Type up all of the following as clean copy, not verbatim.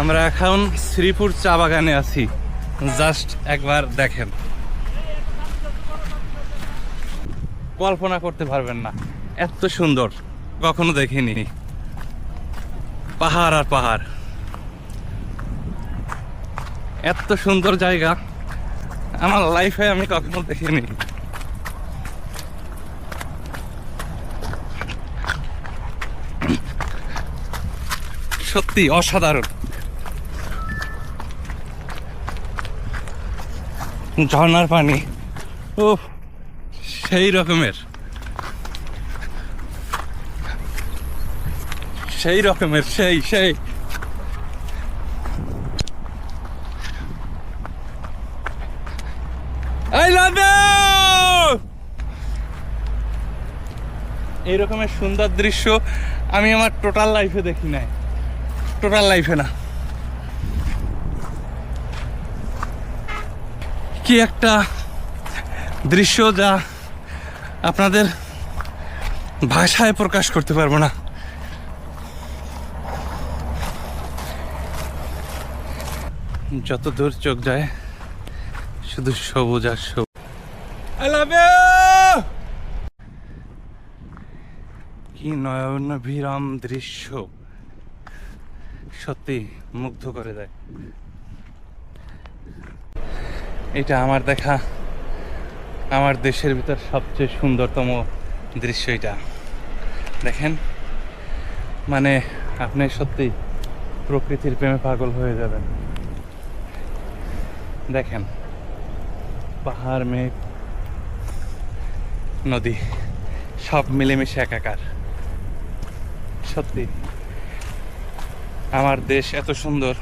আমরা এখন শ্রীপুর চা বাগানে আছি। জাস্ট একবার দেখেন, কল্পনা করতে পারবেন না, এত সুন্দর কখনো দেখিনি। পাহাড় আর পাহাড়, এত সুন্দর জায়গা আমার লাইফে আমি কখনো দেখিনি। সত্যি অসাধারণ। ঝর্ণার পানি ও সেই রকমের, সেই রকমের, সেই সেই I love you! এই রকমের সুন্দর দৃশ্য আমি আমার টোটাল লাইফে দেখি নাই, টোটাল লাইফে না। কি একটা দৃশ্য যা আপনাদের ভাষায় প্রকাশ করতে পারবো না। যত দূর চোখ যায় শুধু সবুজ আর সবুজ। I love you! কি নয়নাভিরাম দৃশ্য, সত্যি মুগ্ধ করে দেয়। এটা আমার দেখা আমার দেশের ভিতর সবচেয়ে সুন্দরতম দৃশ্য। এটা দেখেন, মানে আপনি সত্যি প্রকৃতির প্রেমে পাগল হয়ে যাবেন। দেখেন, পাহাড়, মেঘ, নদী সব মিলেমিশে একাকার। সত্যি আমার দেশ এত সুন্দর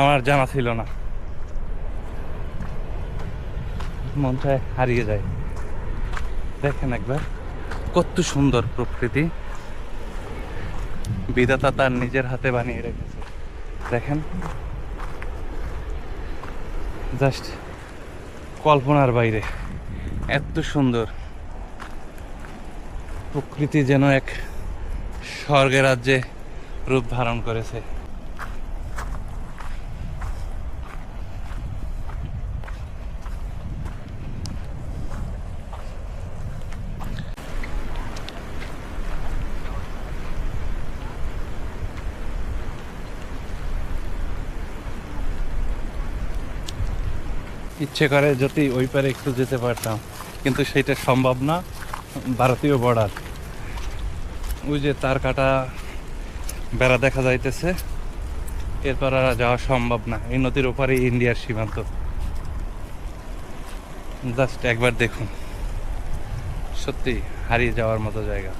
আমার জানা ছিল না, মন চায় হারিয়ে যায়। দেখেন একবার কত সুন্দর প্রকৃতি, বিধাতা তার নিজের হাতে বানিয়ে রেখেছে। দেখেন, জাস্ট কল্পনার বাইরে, এত সুন্দর প্রকৃতি, যেন এক স্বর্গের রাজ্যে রূপ ধারণ করেছে। ইচ্ছে করে যদি ওই পারে একটু যেতে পারতাম, কিন্তু সেটা সম্ভব না। ভারতীয় বর্ডার, ওই যে তার কাটা বেড়া দেখা যাইতেছে, এরপর আর যাওয়া সম্ভব না। এই নদীর ওপারে ইন্ডিয়ার সীমান্ত। জাস্ট একবার দেখুন, সত্যি হারিয়ে যাওয়ার মতো জায়গা।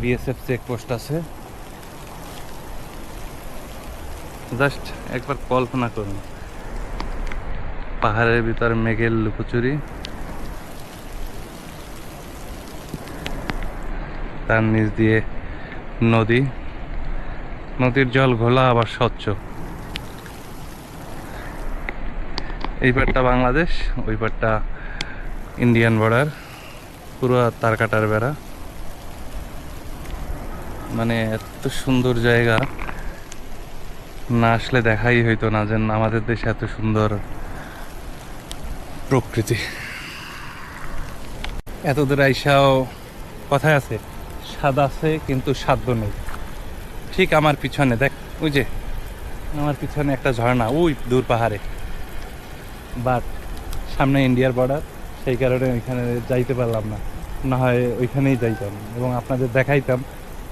বিএসএফ চেকপোস্ট আছে। জাস্ট একবার কল্পনা করুন, পাহাড়ের ভিতর মেঘের লুকোচুরি, তার নিচ দিয়ে নদী, নদীর জল ঘোলা আবার স্বচ্ছ। এই পারটা বাংলাদেশ, ওই পারটা ইন্ডিয়ান বর্ডার, পুরো তার কাটার বেড়া। মানে এত সুন্দর জায়গা, না আসলে দেখাই হইতো না যে আমাদের দেশে এত সুন্দর প্রকৃতি। এত দূর আইসাও কথায় আছে, স্বাদ আছে কিন্তু সাধ্য নেই। ঠিক আমার পিছনে দেখ, ওই যে আমার পিছনে একটা ঝর্ণা, ওই দূর পাহাড়ে, বাট সামনে ইন্ডিয়ার বর্ডার, সেই কারণে ওইখানে যাইতে পারলাম না। না হয় ওইখানেই যাইতাম এবং আপনাদের দেখাইতাম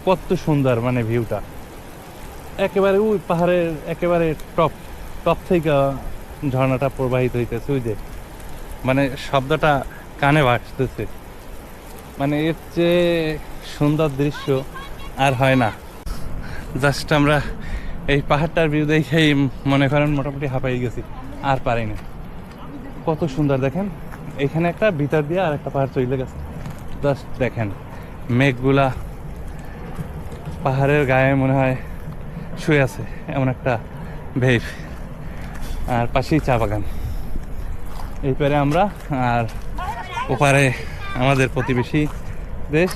কত সুন্দর মানে ভিউটা। একেবারে ওই পাহাড়ের একেবারে টপ টপ থেকে ঝর্ণাটা প্রবাহিত হইতেছে। ওই যে মানে শব্দটা কানে ভাসতেছে, মানে এর চেয়ে সুন্দর দৃশ্য আর হয় না। জাস্ট আমরা এই পাহাড়টার ভিউ দেখেই মনে করেন মোটামুটি হাঁপাই গেছি, আর পারিনি। কত সুন্দর দেখেন, এখানে একটা ভিতর দিয়ে আর একটা পাহাড় চলে গেছে। জাস্ট দেখেন, মেঘগুলা পাহাড়ের গায়ে মনে হয় শুয়ে আছে, এমন একটা ভেব। আর পাশেই চা বাগান, এই পারে আমরা, আর ওপারে আমাদের প্রতিবেশী দেশ।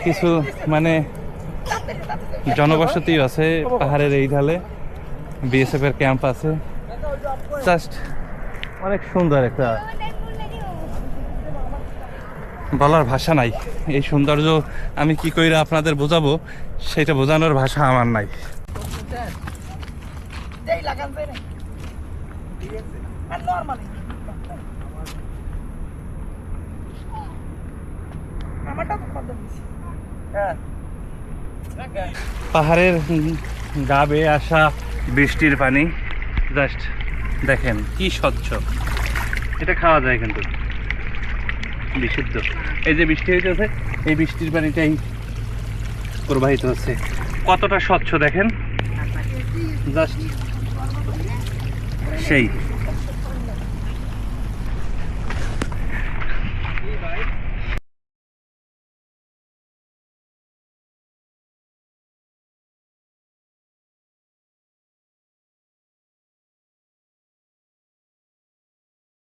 কিছু মানে জনবসতিও আছে পাহাড়ের এই ঢালে, বিএসএফ এর ক্যাম্প আছে। জাস্ট অনেক সুন্দর একটা, বলার ভাষা নাই। এই সৌন্দর্য আমি কি কইরা আপনাদের বোঝাবো, সেটা বোঝানোর ভাষা আমার নাই। পাহাড়ের গা বেয়ে আসা বৃষ্টির পানি, জাস্ট দেখেন কি স্বচ্ছ। এটা খাওয়া যায় কিন্তু বিশুদ্ধ। এই যে বৃষ্টি হইতেছে, এই বৃষ্টির পানিটাই প্রবাহিত হচ্ছে, কতটা স্বচ্ছ দেখেন, জাস্ট সেই।